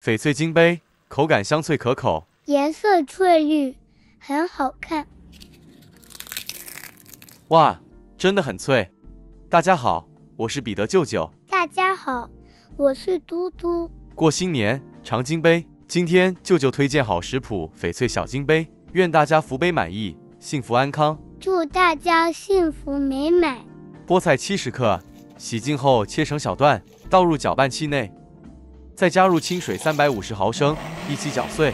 翡翠金杯，口感香脆可口，颜色翠绿，很好看。哇，真的很脆。大家好，我是彼得舅舅。大家好，我是嘟嘟。过新年，尝金杯。今天舅舅推荐好食谱翡翠小金杯，愿大家福杯满溢，幸福安康。祝大家幸福美满。菠菜70克，洗净后切成小段，倒入搅拌器内，再加入清水350毫升，一起搅碎。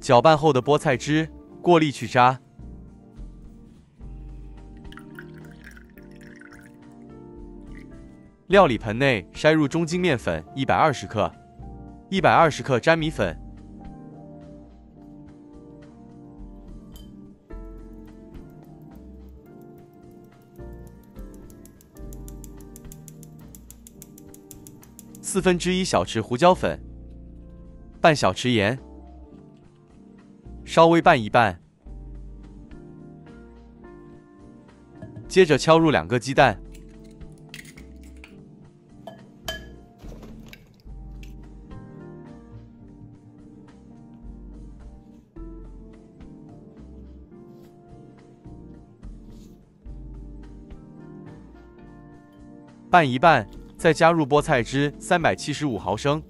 搅拌后的菠菜汁过滤去渣。料理盆内筛入中筋面粉120克，120克粘米粉。1/4小匙胡椒粉，半小匙盐，稍微拌一拌。接着敲入2个鸡蛋，拌一拌。再加入菠菜汁375毫升，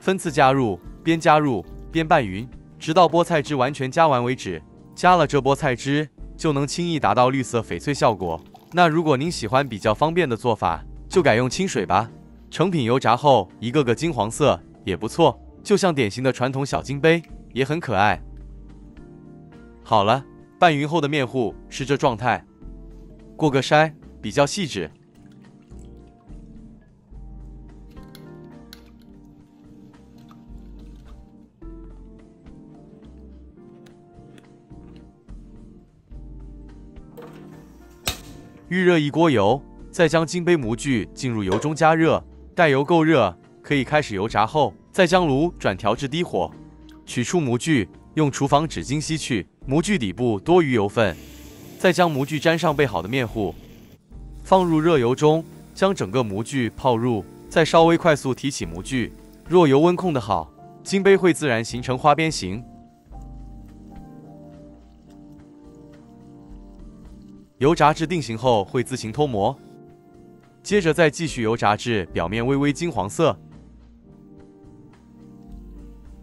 分次加入，边加入边拌匀，直到菠菜汁完全加完为止。加了这菠菜汁，就能轻易达到绿色翡翠效果。那如果您喜欢比较方便的做法，就改用清水吧。成品油炸后一个个金黄色，也不错，就像典型的传统小金杯，也很可爱。好了，拌匀后的面糊是这状态，过个筛，比较细致。预热一锅油，再将金杯模具进入油中加热，待油够热，可以开始油炸后，再将炉转调至低火，取出模具，用厨房纸巾吸去模具底部多余油分，再将模具沾上备好的面糊，放入热油中，将整个模具泡入，再稍微快速提起模具。若油温控得好，金杯会自然形成花边形。油炸至定型后会自行脱模，接着再继续油炸至表面微微金黄色，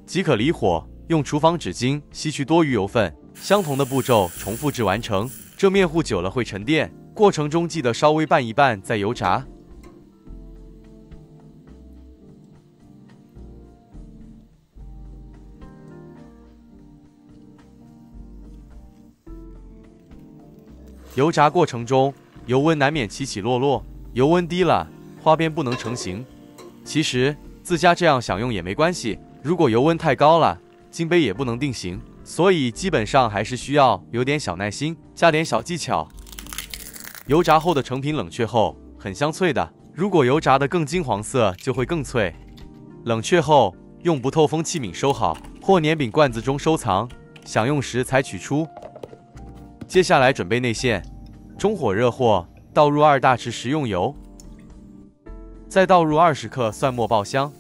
即可离火，用厨房纸巾吸去多余油分。相同的步骤重复至完成。这面糊久了会沉淀，过程中记得稍微拌一拌再油炸。油炸过程中，油温难免起起落落，油温低了，花边不能成型。其实自家这样享用也没关系，如果油温太高了，金杯也不能定型，所以基本上还是需要有点小耐心，加点小技巧。油炸后的成品冷却后很香脆的，如果油炸得更金黄色就会更脆。冷却后用不透风器皿收好，或粘饼罐子中收藏，享用时才取出。接下来准备内馅，中火热火，倒入2大匙食用油，再倒入20克蒜末爆香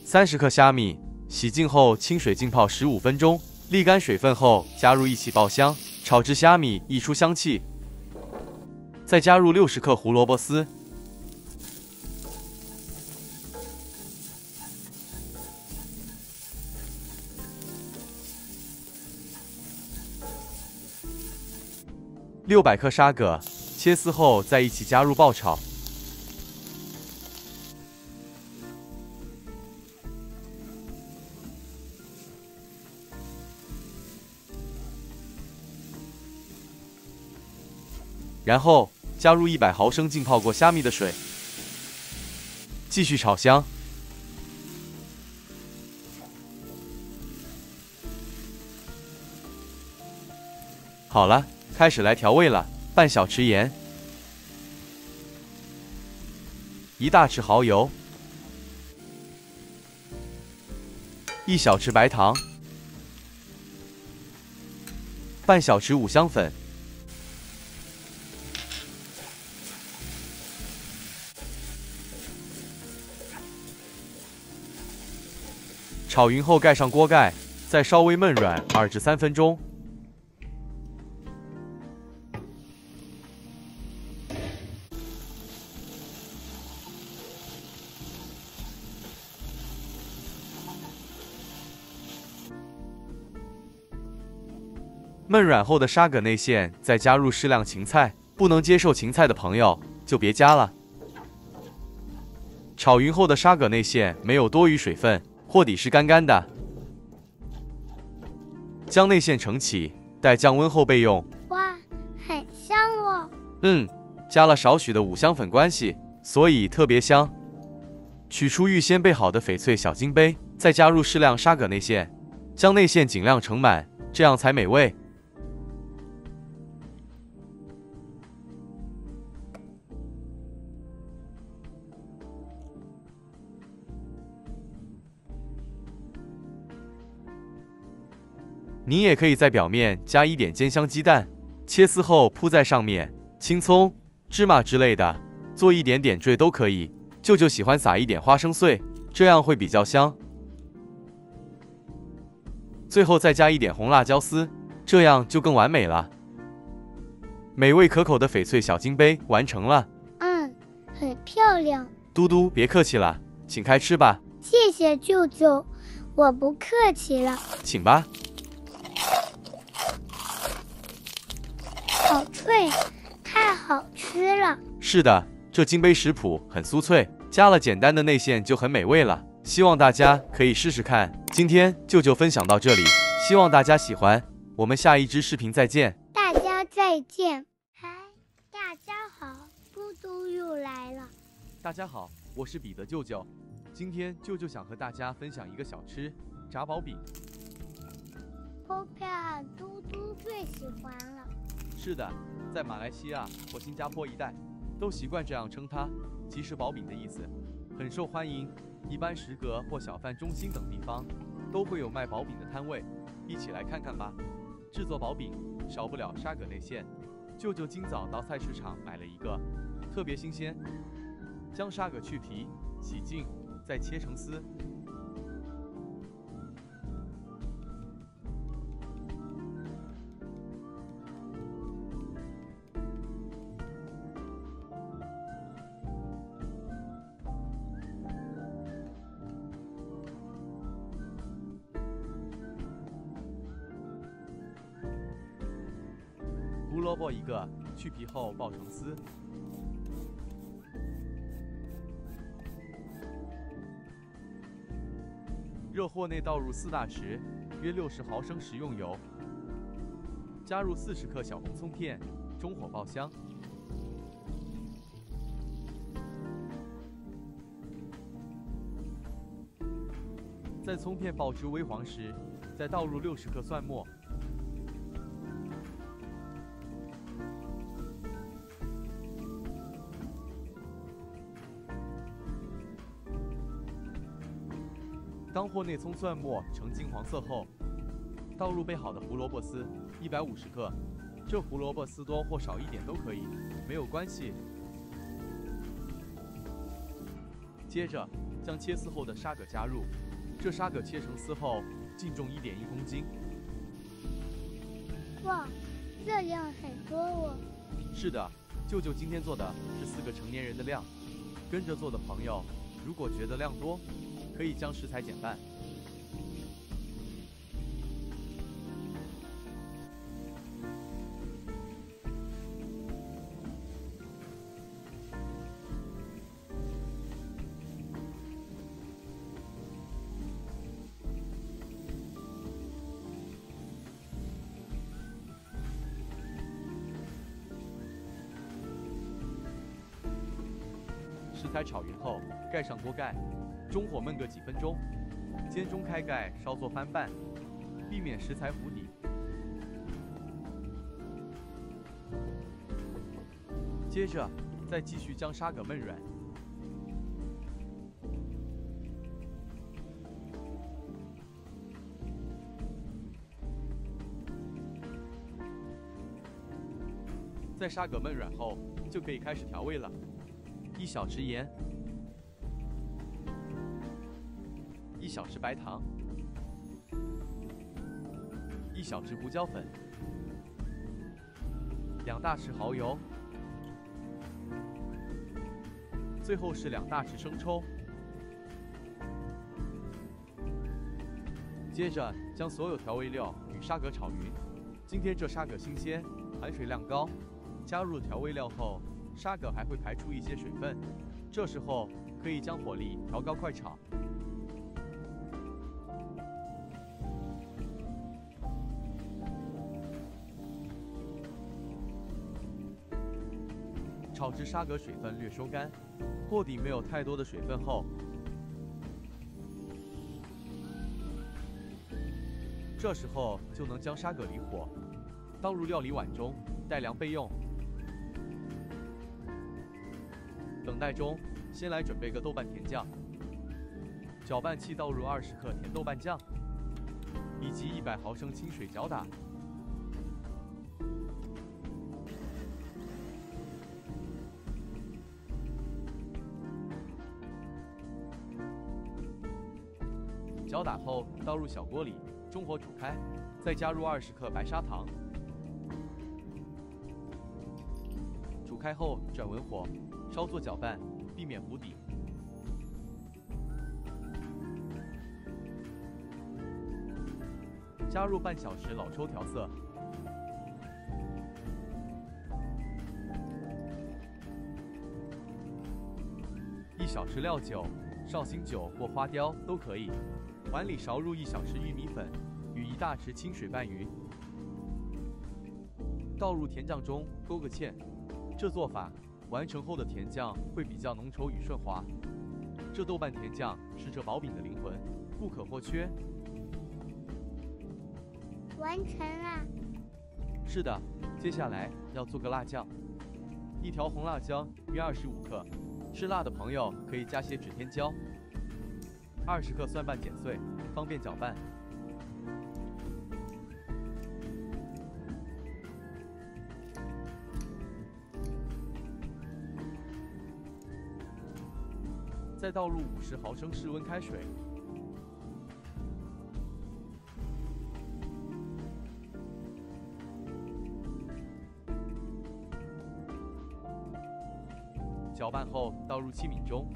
，30克虾米，洗净后清水浸泡15分钟，沥干水分后加入一起爆香，炒至虾米溢出香气，再加入60克胡萝卜丝。600克沙葛，切丝后再一起加入爆炒。然后加入100毫升浸泡过虾米的水，继续炒香。好了。开始来调味了，半小匙盐，1大匙蚝油，1小匙白糖，半小匙五香粉，炒匀后盖上锅盖，再稍微焖软2至3分钟。焖软后的沙葛内馅再加入适量芹菜，不能接受芹菜的朋友就别加了。炒匀后的沙葛内馅没有多余水分，锅底是干干的。将内馅盛起，待降温后备用。哇，很香哦。加了少许的五香粉关系，所以特别香。取出预先备好的翡翠小金杯，再加入适量沙葛内馅，将内馅尽量盛满，这样才美味。你也可以在表面加一点煎香鸡蛋，切丝后铺在上面，青葱、芝麻之类的，做一点点缀都可以。舅舅喜欢撒一点花生碎，这样会比较香。最后再加一点红辣椒丝，这样就更完美了。美味可口的翡翠小金杯完成了。很漂亮。嘟嘟，别客气了，请开吃吧。谢谢舅舅，我不客气了。请吧。好脆，太好吃了。是的，这金杯食谱很酥脆，加了简单的内馅就很美味了。希望大家可以试试看。今天舅舅分享到这里，希望大家喜欢。我们下一支视频再见。大家再见。嗨，大家好，嘟嘟又来了。大家好，我是彼得舅舅。今天舅舅想和大家分享一个小吃——炸薄饼。波佩和嘟嘟最喜欢了。是的，在马来西亚或新加坡一带，都习惯这样称它，即是薄饼的意思，很受欢迎。一般食阁或小贩中心等地方都会有卖薄饼的摊位，一起来看看吧。制作薄饼少不了沙葛内馅，舅舅今早到菜市场买了一个，特别新鲜。将沙葛去皮，洗净，再切成丝。胡萝卜一个，去皮后爆成丝。热锅内倒入4大匙，约60毫升食用油，加入40克小红葱片，中火爆香。在葱片爆至微黄时，再倒入60克蒜末。当锅内葱蒜末呈金黄色后，倒入备好的胡萝卜丝150克，这胡萝卜丝多或少一点都可以，没有关系。接着将切丝后的沙葛加入，这沙葛切成丝后净重1.1公斤。哇，这量很多哦。是的，舅舅今天做的是4个成年人的量，跟着做的朋友如果觉得量多，可以将食材减半。食材炒匀后，盖上锅盖，中火焖个几分钟，煎中开盖稍作翻拌，避免食材糊底。接着再继续将沙葛焖软。在沙葛焖软后，就可以开始调味了。1小匙盐，1小匙白糖，小匙胡椒粉，2大匙蚝油，最后是2大匙生抽。接着将所有调味料与沙葛炒匀。今天这沙葛新鲜，含水量高，加入调味料后，沙葛还会排出一些水分，这时候可以将火力调高快炒。炒至沙葛水分略收干，锅底没有太多的水分后，这时候就能将沙葛离火，倒入料理碗中，待凉备用。等待中，先来准备个豆瓣甜酱，搅拌器倒入20克甜豆瓣酱，以及100毫升清水搅打。搅打后倒入小锅里，中火煮开，再加入20克白砂糖。煮开后转文火，稍作搅拌，避免糊底。加入半小时老抽调色。1小时料酒，绍兴酒或花雕都可以。碗里勺入1小匙玉米粉，与1大匙清水拌匀，倒入甜酱中勾个芡。这做法完成后的甜酱会比较浓稠与顺滑。这豆瓣甜酱是这薄饼的灵魂，不可或缺。完成啦！是的，接下来要做个辣酱。1条红辣椒约25克，吃辣的朋友可以加些指天椒。20克蒜瓣剪碎，方便搅拌。再倒入50毫升室温开水，搅拌后倒入器皿中，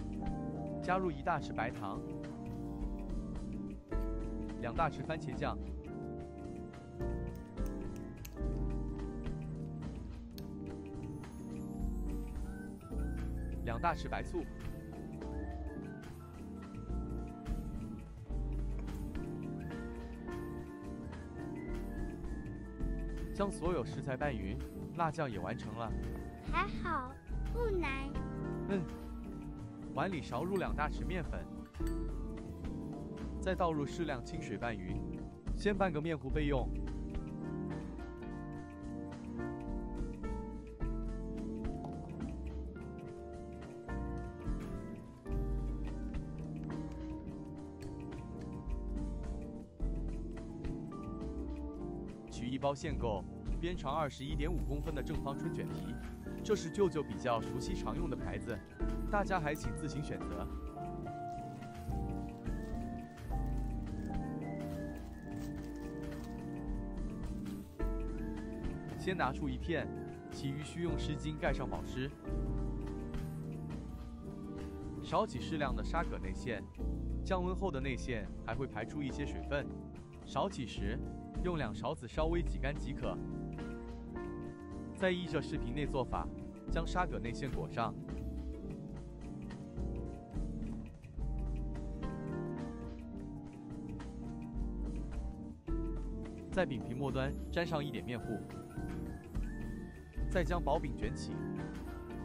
加入1大匙白糖。2大匙番茄酱，2大匙白醋，将所有食材拌匀，辣酱也完成了。还好，不难。碗里勺入2大匙面粉。再倒入适量清水拌匀，先拌个面糊备用。取1包限购、边长21.5公分的正方春卷皮，这是舅舅比较熟悉常用的牌子，大家还请自行选择。先拿出1片，其余需用湿巾盖上保湿。少起适量的沙葛内馅，降温后的内馅还会排出一些水分，少起时用2勺子稍微挤干即可。再依着视频内做法，将沙葛内馅裹上。在饼皮末端沾上一点面糊。再将薄饼卷起，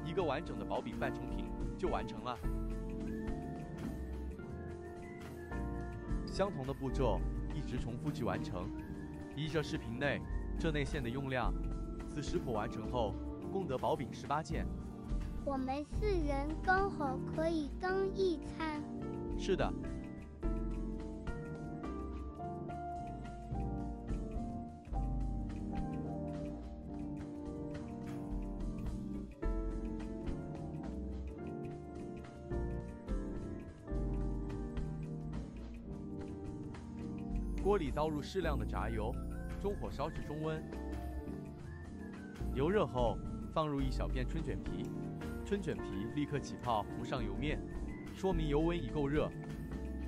一个完整的薄饼半成品就完成了。相同的步骤一直重复至完成。依着视频内这内馅的用量，此食谱完成后共得薄饼18件。我们4人刚好可以当1餐。是的。锅里倒入适量的炸油，中火烧至中温。油热后，放入一小片春卷皮，春卷皮立刻起泡，浮上油面，说明油温已够热。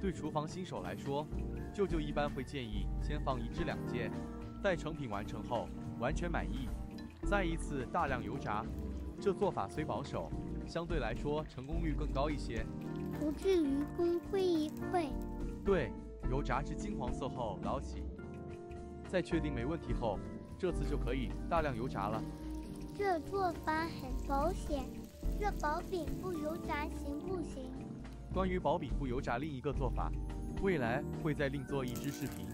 对厨房新手来说，舅舅一般会建议先放1至2件，待成品完成后完全满意，再一次大量油炸。这做法虽保守，相对来说成功率更高一些，不至于功亏一篑。对，油炸至金黄色后捞起，在确定没问题后，这次就可以大量油炸了。这做法很保险，这薄饼不油炸行不行？关于薄饼不油炸另一个做法，未来会再另做一支视频。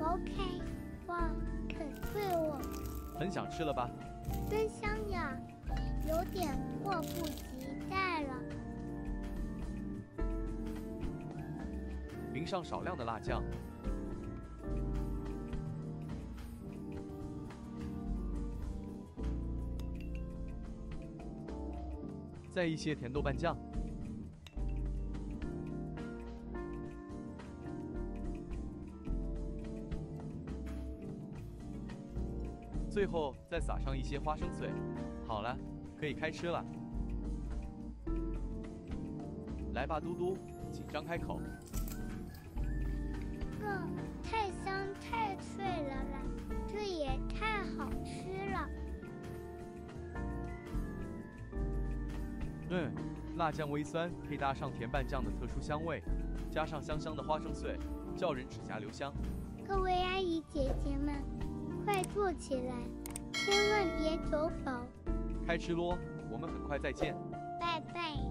OK， 哇，肯退我，很想吃了吧？真香呀，有点迫不及待了。淋上少量的辣酱，再一些甜豆瓣酱，最后再撒上一些花生碎。好了，可以开吃了。来吧，嘟嘟，请张开口。太香太脆了啦，这也太好吃了。辣酱微酸，配搭上甜拌酱的特殊香味，加上香香的花生碎，叫人齿颊留香。各位阿姨姐姐们，快做起来，千万别走宝。开吃咯，我们很快再见。拜拜。